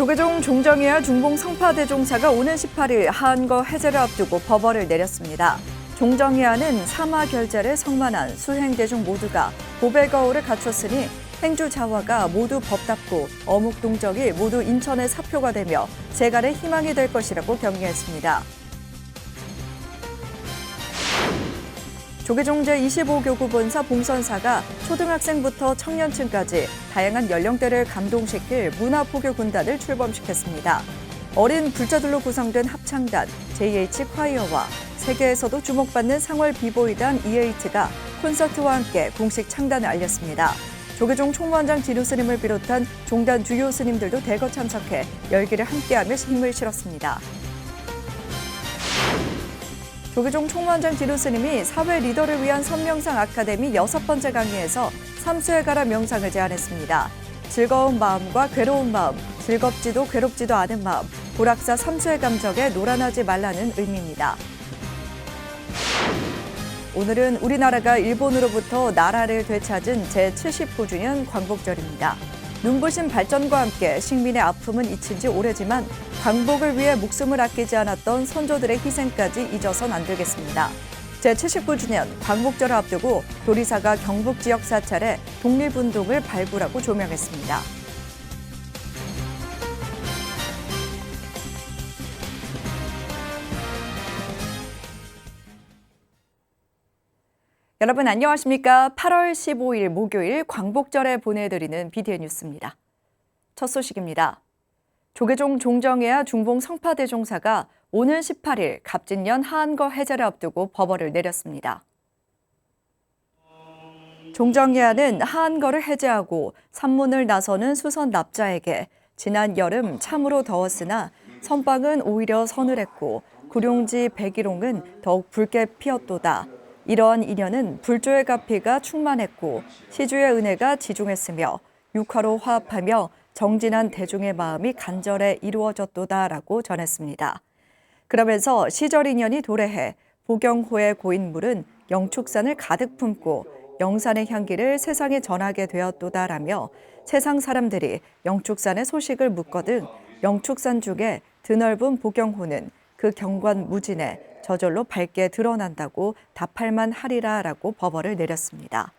조계종 종정이와 중봉 성파대종사가 오는 18일 하한거 해제를 앞두고 법원을 내렸습니다. 종정이와는 사마 결제를 성만한 수행대중 모두가 보배 거울을 갖췄으니 행주 자화가 모두 법답고 어묵동정이 모두 인천의 사표가 되며 재갈의 희망이 될 것이라고 격려했습니다. 조계종 제25교구 본사 봉선사가 초등학생부터 청년층까지 다양한 연령대를 감동시킬 문화포교 군단을 출범시켰습니다. 어린 불자들로 구성된 합창단 JH 콰이어와 세계에서도 주목받는 상월 비보이단 E8가 콘서트와 함께 공식 창단을 알렸습니다. 조계종 총무원장 진우 스님을 비롯한 종단 주요 스님들도 대거 참석해 열기를 함께하며 힘을 실었습니다. 조계종 총무원장 진우 스님이 사회 리더를 위한 선명상 아카데미 6번째 강의에서 삼수에 관한 명상을 제안했습니다. 즐거운 마음과 괴로운 마음, 즐겁지도 괴롭지도 않은 마음, 불악사 삼수의 감정에 노란하지 말라는 의미입니다. 오늘은 우리나라가 일본으로부터 나라를 되찾은 제79주년 광복절입니다. 눈부신 발전과 함께 식민의 아픔은 잊힌 지 오래지만 광복을 위해 목숨을 아끼지 않았던 선조들의 희생까지 잊어선 안 되겠습니다. 제79주년 광복절을 앞두고 도리사가 경북 지역 사찰에 독립운동을 발굴하고 조명했습니다. 여러분 안녕하십니까? 8월 15일 목요일 광복절에 보내드리는 BDN 뉴스입니다. 첫 소식입니다. 조계종 종정이와 중봉 성파대종사가 오는 18일 갑진년 하한거 해제를 앞두고 법원을 내렸습니다. 종정이와는 하한거를 해제하고 산문을 나서는 수선 납자에게 지난 여름 참으로 더웠으나 선방은 오히려 서늘했고 구룡지 백일홍은 더욱 붉게 피었도다. 이러한 인연은 불조의 가피가 충만했고 시주의 은혜가 지중했으며 육화로 화합하며 정진한 대중의 마음이 간절해 이루어졌도다라고 전했습니다. 그러면서 시절 인연이 도래해 보경호의 고인물은 영축산을 가득 품고 영산의 향기를 세상에 전하게 되었도다라며 세상 사람들이 영축산의 소식을 묻거든 영축산 중에 드넓은 보경호는 그 경관 무진에 저절로 밝게 드러난다고 답할 만하리라라고 법원을 내렸습니다.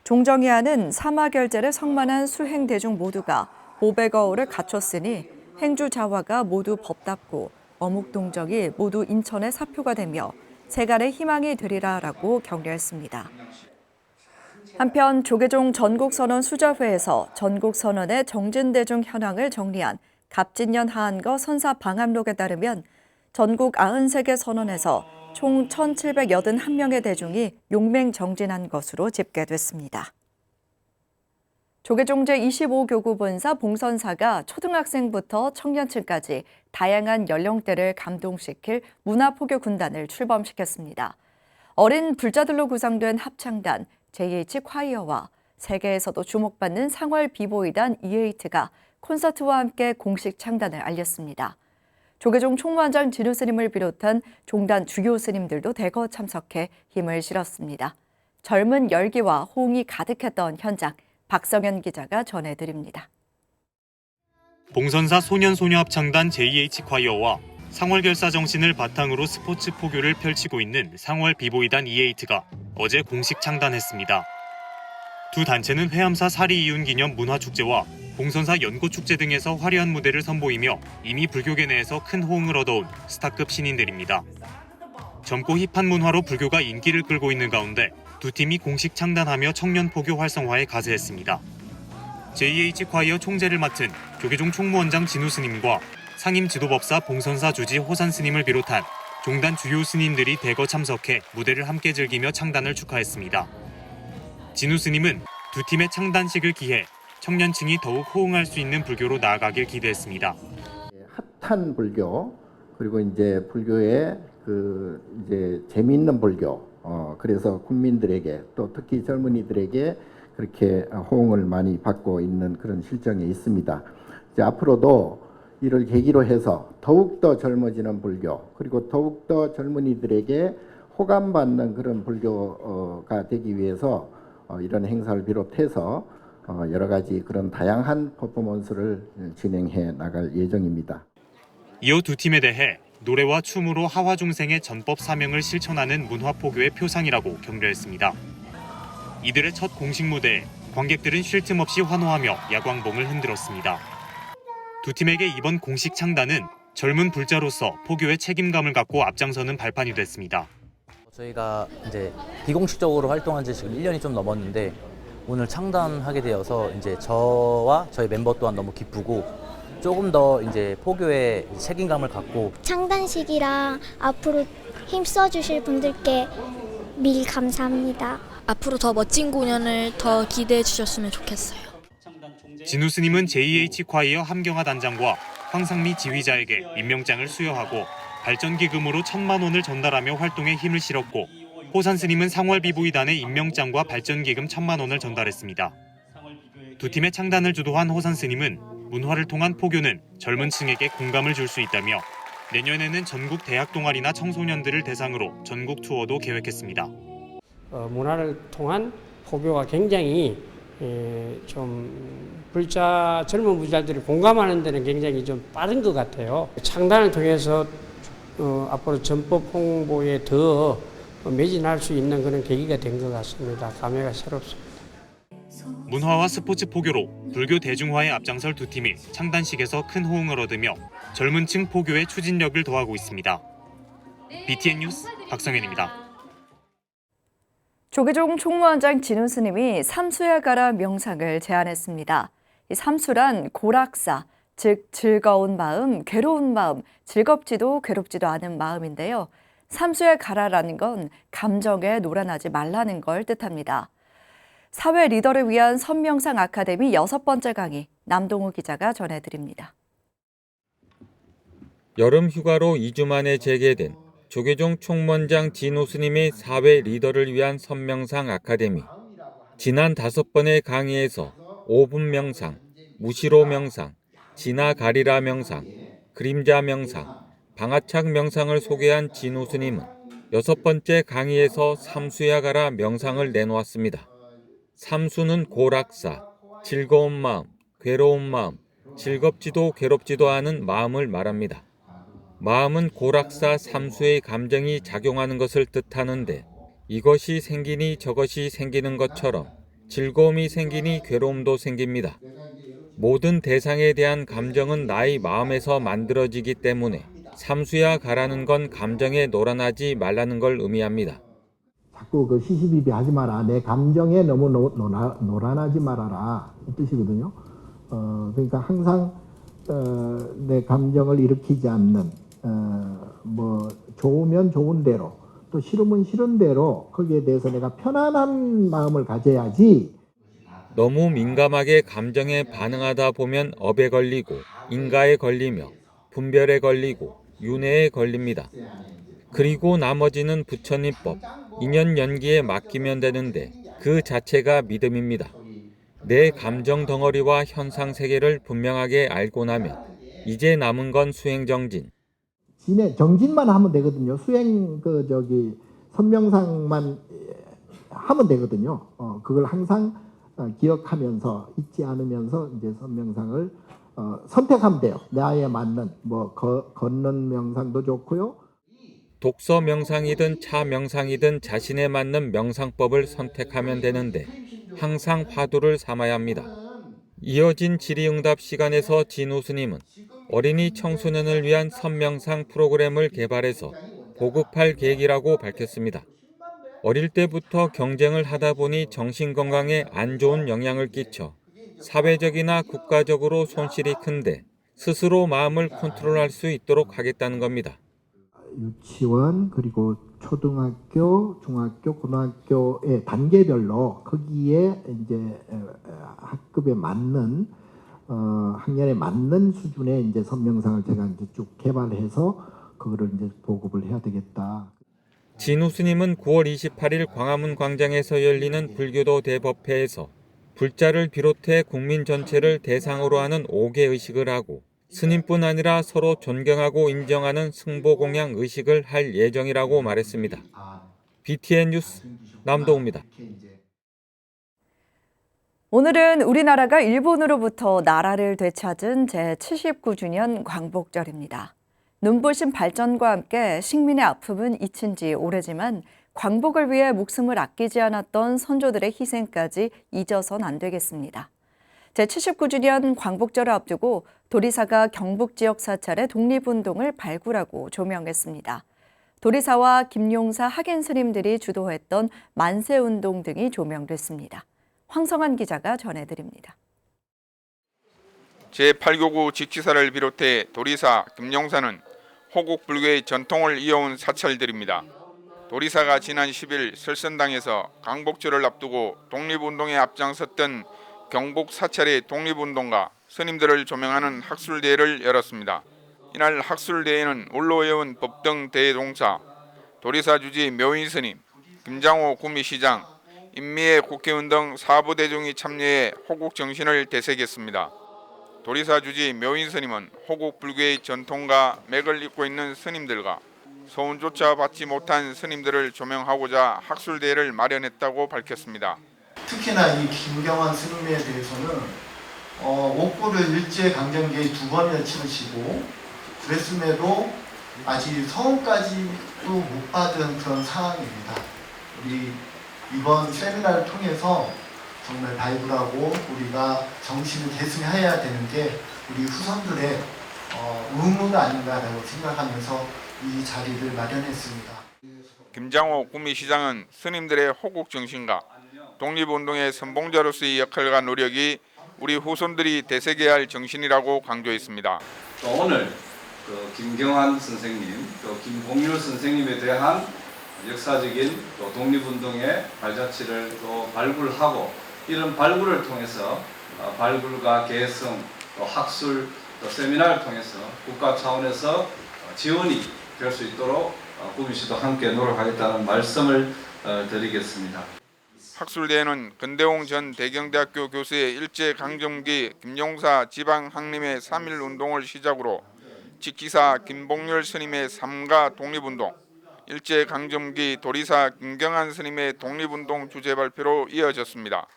종정이와는 사마결제를 성만한 수행대중 모두가 보배거울을 갖췄으니 행주자화가 모두 법답고 어묵동정이 모두 인천의 사표가 되며 재갈의 희망이 되리라라고 격려했습니다. 한편 조계종 전국선언 수자회에서 전국선언의 정진대중 현황을 정리한 갑진년 하한거 선사 방함록에 따르면 전국 93개 선언에서 총 1,781명의 대중이 용맹 정진한 것으로 집계됐습니다. 조계종 제25교구 본사 봉선사가 초등학생부터 청년층까지 다양한 연령대를 감동시킬 문화포교 군단을 출범시켰습니다. 어린 불자들로 구성된 합창단 JH 콰이어와 세계에서도 주목받는 상월 비보이단 E8가 콘서트와 함께 공식 창단을 알렸습니다. 조계종 총무원장 진우 스님을 비롯한 종단 주요 스님들도 대거 참석해 힘을 실었습니다. 젊은 열기와 호응이 가득했던 현장, 박성현 기자가 전해드립니다. 봉선사 소년소녀 합창단 JH 콰이어와 상월 결사 정신을 바탕으로 스포츠 포교를 펼치고 있는 상월 비보이단 E8가 어제 공식 창단했습니다. 두 단체는 회암사 사리 이윤 기념 문화축제와 봉선사 연꽃축제 등에서 화려한 무대를 선보이며 이미 불교계 내에서 큰 호응을 얻어온 스타급 신인들입니다. 젊고 힙한 문화로 불교가 인기를 끌고 있는 가운데 두 팀이 공식 창단하며 청년 포교 활성화에 가세했습니다. JH 콰이어 총재를 맡은 조계종 총무원장 진우 스님과 상임 지도법사 봉선사 주지 호산 스님을 비롯한 종단 주요 스님들이 대거 참석해 무대를 함께 즐기며 창단을 축하했습니다. 진우 스님은 두 팀의 창단식을 기해 청년층이 더욱 호응할 수 있는 불교로 나아가길 기대했습니다. 핫한 불교 그리고 이제 불교의 이제 재미있는 불교 그래서 국민들에게 또 특히 젊은이들에게 그렇게 호응을 많이 받고 있는 그런 실정에 있습니다. 이제 앞으로도 이를 계기로 해서 더욱더 젊어지는 불교 그리고 더욱더 젊은이들에게 호감받는 그런 불교가 되기 위해서 이런 행사를 비롯해서 여러 가지 그런 다양한 퍼포먼스를 진행해 나갈 예정입니다. 이어 두 팀에 대해 노래와 춤으로 하화중생의 전법 사명을 실천하는 문화포교의 표상이라고 격려했습니다. 이들의 첫 공식 무대에 관객들은 쉴 틈 없이 환호하며 야광봉을 흔들었습니다. 두 팀에게 이번 공식 창단은 젊은 불자로서 포교의 책임감을 갖고 앞장서는 발판이 됐습니다. 저희가 이제 비공식적으로 활동한 지 지금 1년이 좀 넘었는데 오늘 창단하게 되어서 이제 저와 저희 멤버 또한 너무 기쁘고 조금 더 이제 포교의 책임감을 갖고 창단식이랑 앞으로 힘써 주실 분들께 미리 감사합니다. 앞으로 더 멋진 공연을 더 기대해 주셨으면 좋겠어요. 진우 스님은 JH 콰이어 함경화 단장과 황상미 지휘자에게 임명장을 수여하고 발전기금으로 1,000만 원을 전달하며 활동에 힘을 실었고 호산 스님은 상월 비보이단에 임명장과 발전기금 1,000만 원을 전달했습니다. 두 팀의 창단을 주도한 호산 스님은 문화를 통한 포교는 젊은 층에게 공감을 줄 수 있다며 내년에는 전국 대학 동아리나 청소년들을 대상으로 전국 투어도 계획했습니다. 문화를 통한 포교가 굉장히 좀 젊은 불자들이 공감하는 데는 굉장히 좀 빠른 것 같아요. 창단을 통해서 앞으로 전법 홍보에 더 매진할 수 있는 그런 계기가 된 것 같습니다. 감회가 새롭습니다. 문화와 스포츠 포교로 불교 대중화에 앞장설 두 팀이 창단식에서 큰 호응을 얻으며 젊은 층 포교의 추진력을 더하고 있습니다. BTN 뉴스 박성현입니다. 조계종 총무원장 진우 스님이 삼수야 가라 명상을 제안했습니다. 이 삼수란 고락사, 즉 즐거운 마음, 괴로운 마음, 즐겁지도 괴롭지도 않은 마음인데요. 삼수야 가라라는 건 감정에 놀아나지 말라는 걸 뜻합니다. 사회 리더를 위한 선명상 아카데미 6번째 강의, 남동우 기자가 전해드립니다. 여름 휴가로 2주 만에 재개된 조계종 총무원장 진우 스님의 사회 리더를 위한 선명상 아카데미. 지난 5번의 강의에서 5분 명상, 무시로 명상, 지나 가리라 명상, 그림자 명상, 방아착 명상을 소개한 진우 스님은 6번째 강의에서 삼수야 가라 명상을 내놓았습니다. 삼수는 고락사, 즐거운 마음, 괴로운 마음, 즐겁지도 괴롭지도 않은 마음을 말합니다. 마음은 고락사 삼수의 감정이 작용하는 것을 뜻하는데 이것이 생기니 저것이 생기는 것처럼 즐거움이 생기니 괴로움도 생깁니다. 모든 대상에 대한 감정은 나의 마음에서 만들어지기 때문에 삼수야 가라는 건 감정에 놀아나지 말라는 걸 의미합니다. 자꾸 그 시시비비하지 마라. 내 감정에 너무 놀아나지 말아라. 이 뜻이거든요. 그러니까 항상 내 감정을 일으키지 않는 뭐 좋으면 좋은 대로 또 싫으면 싫은 대로 거기에 대해서 내가 편안한 마음을 가져야지. 너무 민감하게 감정에 반응하다 보면 업에 걸리고 인가에 걸리며 분별에 걸리고 윤회에 걸립니다. 그리고 나머지는 부처님법, 인연 연기에 맡기면 되는데 그 자체가 믿음입니다. 내 감정 덩어리와 현상 세계를 분명하게 알고 나면 이제 남은 건 수행정진. 정진만 하면 되거든요. 수행 선명상만 하면 되거든요. 그걸 항상 기억하면서 잊지 않으면서 이제 선명상을 선택하면 돼요. 나에 맞는 걷는 명상도 좋고요. 독서 명상이든 차 명상이든 자신에 맞는 명상법을 선택하면 되는데 항상 화두를 삼아야 합니다. 이어진 질의응답 시간에서 진우 스님은 어린이 청소년을 위한 선명상 프로그램을 개발해서 보급할 계획이라고 밝혔습니다. 어릴 때부터 경쟁을 하다 보니 정신건강에 안 좋은 영향을 끼쳐 사회적이나 국가적으로 손실이 큰데 스스로 마음을 컨트롤할 수 있도록 하겠다는 겁니다. 유치원 그리고 초등학교, 중학교, 고등학교의 단계별로 거기에 이제 학급에 맞는 학년에 맞는 수준의 이제 선명상을 제가 이제 쭉 개발해서 그거를 이제 보급을 해야 되겠다. 진우 스님은 9월 28일 광화문 광장에서 열리는 불교도 대법회에서 불자를 비롯해 국민 전체를 대상으로 하는 5개 의식을 하고 스님뿐 아니라 서로 존경하고 인정하는 승보공양 의식을 할 예정이라고 말했습니다. BTN 뉴스 남동우입니다. 오늘은 우리나라가 일본으로부터 나라를 되찾은 제79주년 광복절입니다. 눈부신 발전과 함께 식민의 아픔은 잊힌 지 오래지만 광복을 위해 목숨을 아끼지 않았던 선조들의 희생까지 잊어선 안 되겠습니다. 제79주년 광복절을 앞두고 도리사가 경북 지역 사찰의 독립운동을 발굴하고 조명했습니다. 도리사와 김용사 학연 스님들이 주도했던 만세운동 등이 조명됐습니다. 황성환 기자가 전해드립니다. 제8교구 직지사를 비롯해 도리사, 김용사는 호국 불교의 전통을 이어온 사찰들입니다. 도리사가 지난 10일 설선당에서 광복절을 앞두고 독립운동에 앞장섰던 경북 사찰의 독립운동가 스님들을 조명하는 학술대회를 열었습니다. 이날 학술대회는 원로회원 법등 대동사, 도리사 주지 묘인 스님, 김장호 구미시장, 인미애 국회의원 등 사부 대중이 참여해 호국 정신을 되새겼습니다. 도리사 주지 묘인 스님은 호국 불교의 전통과 맥을 잇고 있는 스님들과 소원조차 받지 못한 스님들을 조명하고자 학술대회를 마련했다고 밝혔습니다. 특히나 이 김경환 스님에 대해서는 옥고를 일제강점기에 2번이나 치르시고 그랬음에도 아직 서원까지도 못 받은 그런 상황입니다. 우리 이번 세미나를 통해서 정말 발굴하고 우리가 정신을 계승해야 되는 게 우리 후손들의 의무가 아닌가라고 생각하면서 이 자리를 마련했습니다. 김장호 구미시장은 스님들의 호국 정신과 독립운동의 선봉자로서의 역할과 노력이 우리 후손들이 되새겨야 할 정신이라고 강조했습니다. 또 오늘 김경환 선생님, 또 김봉률 선생님에 대한 역사적인 또 독립운동의 발자취를 또 발굴하고 이런 발굴을 통해서 발굴과 개성, 또 학술, 또 세미나를 통해서 국가 차원에서 지원이 될 수 있도록 구미시도 함께 노력하겠다는 말씀을 드리겠습니다. 학술대회는 근대홍 전 대경대학교 교수의 일제강점기 김용사 지방학림의 3.1운동을 시작으로 직지사 김봉률 스님의 삼가 독립운동, 일제강점기 도리사 김경환 스님의 독립운동 주제 발표로 이어졌습니다.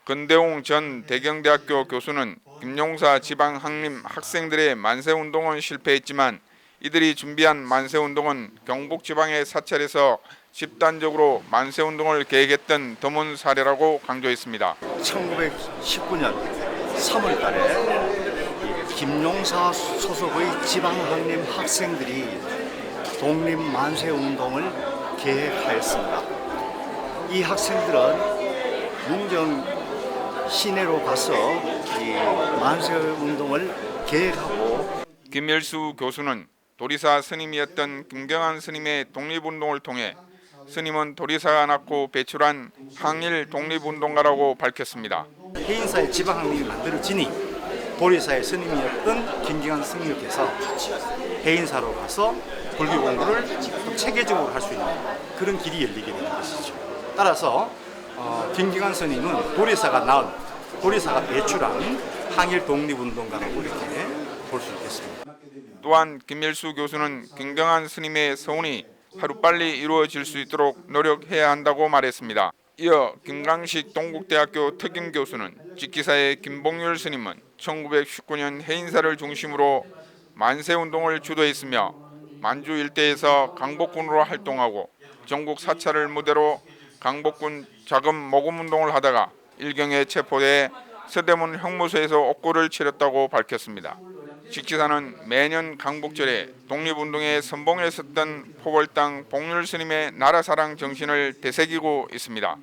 근대홍 전 대경대학교 교수는 김용사 지방학림 학생들의 만세운동은 실패했지만 이들이 준비한 만세운동은 경북지방의 사찰에서 집단적으로 만세운동을 계획했던 드문 사례라고 강조했습니다. 1919년 3월 달에 김용사 소속의 지방학림 학생들이 독립 만세운동을 계획하였습니다. 이 학생들은 문정 시내로 가서 이 만세운동을 계획하고 김일수 교수는 도리사 스님이었던 김경환 스님의 독립운동을 통해 스님은 도리사가 낳고 배출한 항일 독립운동가라고 밝혔습니다. 해인사의 지방학림이 만들어지니 도리사의 스님이었던 김경환 스님께서 해인사로 가서 불교 공부를 체계적으로 할 수 있는 그런 길이 열리게 되는 것이죠. 따라서 김경환 스님은 도리사가 배출한 항일 독립운동가라고 이렇게 볼 수 있겠습니다. 또한 김일수 교수는 김경환 스님의 서운이 하루빨리 이루어질 수 있도록 노력해야 한다고 말했습니다. 이어 김강식 동국대학교 특임 교수는 직기사의 김봉률 스님은 1919년 해인사를 중심으로 만세운동을 주도했으며 만주 일대에서 강복군으로 활동하고 전국 사찰을 무대로 강복군 자금 모금운동을 하다가 일경에 체포돼 서대문 형무소에서 옥고를 치렀다고 밝혔습니다. 직지사는 매년 강복절에 독립운동의 선봉에 섰던 포벌당 봉률 스님의 나라사랑 정신을 되새기고 있습니다.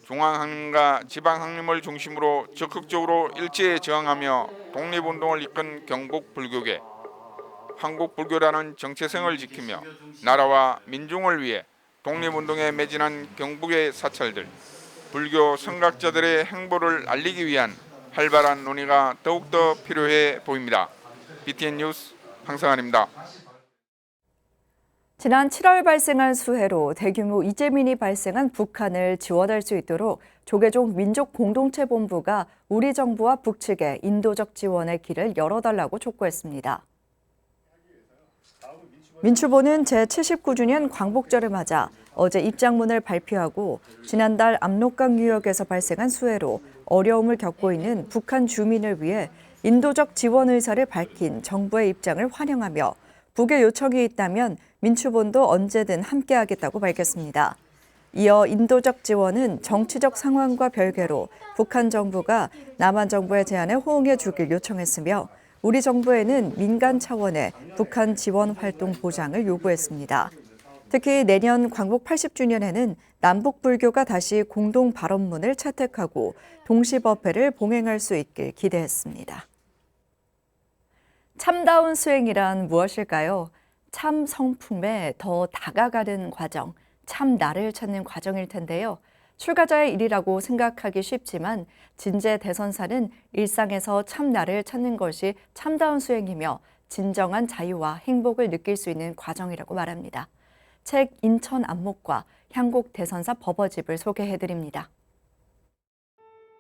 중앙학림과 지방학림을 중심으로 적극적으로 일제에 저항하며 독립운동을 이끈 경북 불교계, 한국 불교라는 정체성을 지키며 나라와 민중을 위해 독립운동에 매진한 경북의 사찰들, 불교 선각자들의 행보를 알리기 위한 활발한 논의가 더욱더 필요해 보입니다. BTN 뉴스 황성환입니다. 지난 7월 발생한 수해로 대규모 이재민이 발생한 북한을 지원할 수 있도록 조계종 민족공동체본부가 우리 정부와 북측에 인도적 지원의 길을 열어달라고 촉구했습니다. 민추보는 제79주년 광복절을 맞아 어제 입장문을 발표하고 지난달 압록강 유역에서 발생한 수해로 어려움을 겪고 있는 북한 주민을 위해 인도적 지원 의사를 밝힌 정부의 입장을 환영하며 북의 요청이 있다면 민추본도 언제든 함께하겠다고 밝혔습니다. 이어 인도적 지원은 정치적 상황과 별개로 북한 정부가 남한 정부의 제안에 호응해 주길 요청했으며 우리 정부에는 민간 차원의 북한 지원 활동 보장을 요구했습니다. 특히 내년 광복 80주년에는 남북 불교가 다시 공동 발언문을 채택하고 동시법회를 봉행할 수 있길 기대했습니다. 참다운 수행이란 무엇일까요? 참 성품에 더 다가가는 과정, 참 나를 찾는 과정일 텐데요. 출가자의 일이라고 생각하기 쉽지만 진제 대선사는 일상에서 참 나를 찾는 것이 참다운 수행이며 진정한 자유와 행복을 느낄 수 있는 과정이라고 말합니다. 책 인천 안목과 향곡 대선사 법어집을 소개해드립니다.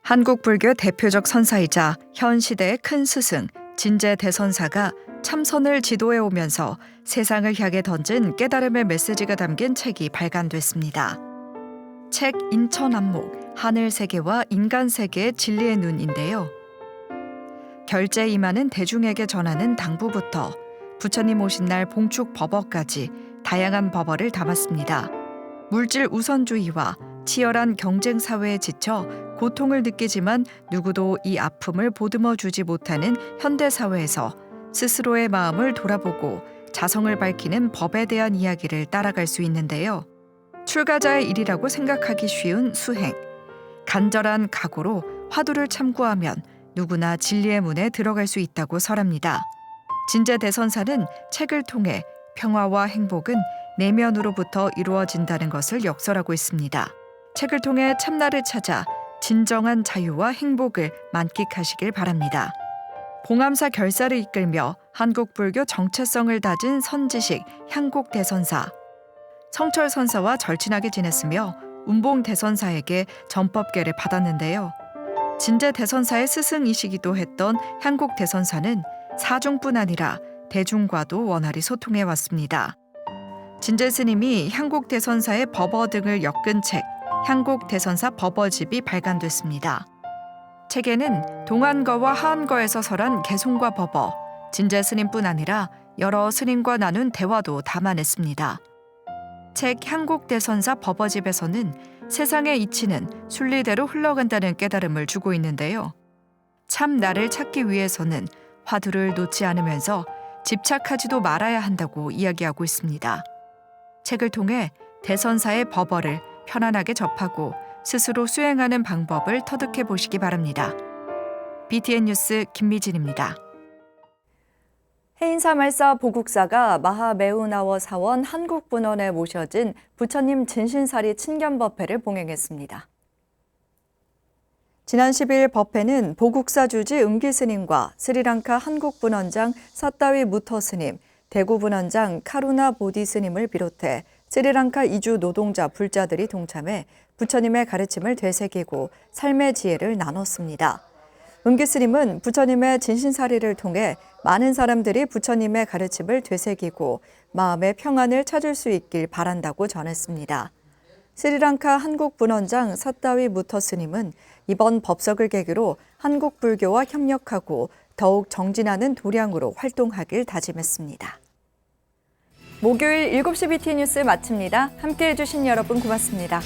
한국 불교 대표적 선사이자 현 시대의 큰 스승 진제 대선사가 참선을 지도해 오면서 세상을 향해 던진 깨달음의 메시지가 담긴 책이 발간됐습니다. 책 인천 안목, 하늘 세계와 인간 세계의 진리의 눈인데요. 결제 임하는 대중에게 전하는 당부부터 부처님 오신 날 봉축 법어까지 다양한 법어를 담았습니다. 물질 우선주의와 치열한 경쟁 사회에 지쳐 고통을 느끼지만 누구도 이 아픔을 보듬어 주지 못하는 현대 사회에서 스스로의 마음을 돌아보고 자성을 밝히는 법에 대한 이야기를 따라갈 수 있는데요. 출가자의 일이라고 생각하기 쉬운 수행, 간절한 각오로 화두를 참고하면 누구나 진리의 문에 들어갈 수 있다고 설합니다. 진제 대선사는 책을 통해 평화와 행복은 내면으로부터 이루어진다는 것을 역설하고 있습니다. 책을 통해 참나를 찾아 진정한 자유와 행복을 만끽하시길 바랍니다. 봉암사 결사를 이끌며 한국 불교 정체성을 다진 선지식 향곡 대선사, 성철 선사와 절친하게 지냈으며 운봉 대선사에게 전법계를 받았는데요. 진제 대선사의 스승이시기도 했던 향곡 대선사는 사중뿐 아니라 대중과도 원활히 소통해 왔습니다. 진제 스님이 향곡 대선사의 법어 등을 엮은 책 향곡 대선사 법어집이 발간됐습니다. 책에는 동안거와 하안거에서 설한 개송과 법어, 진제 스님뿐 아니라 여러 스님과 나눈 대화도 담아냈습니다. 책 향곡 대선사 법어집에서는 세상의 이치는 순리대로 흘러간다는 깨달음을 주고 있는데요. 참 나를 찾기 위해서는 화두를 놓지 않으면서 집착하지도 말아야 한다고 이야기하고 있습니다. 책을 통해 대선사의 법어를 편안하게 접하고 스스로 수행하는 방법을 터득해 보시기 바랍니다. BTN 뉴스 김미진입니다. 해인사말사 보국사가 마하매우나워 사원 한국분원에 모셔진 부처님 진신사리 친견법회를 봉행했습니다. 지난 10일 법회는 보국사 주지 음기스님과 스리랑카 한국분원장 사따위 무터스님, 대구분원장 카루나 보디스님을 비롯해 스리랑카 이주 노동자 불자들이 동참해 부처님의 가르침을 되새기고 삶의 지혜를 나눴습니다. 음기스님은 부처님의 진신사리를 통해 많은 사람들이 부처님의 가르침을 되새기고 마음의 평안을 찾을 수 있길 바란다고 전했습니다. 스리랑카 한국분원장 사따위 무터스님은 이번 법석을 계기로 한국 불교와 협력하고 더욱 정진하는 도량으로 활동하길 다짐했습니다. 목요일 7시 BTN 뉴스 마칩니다. 함께해 주신 여러분 고맙습니다.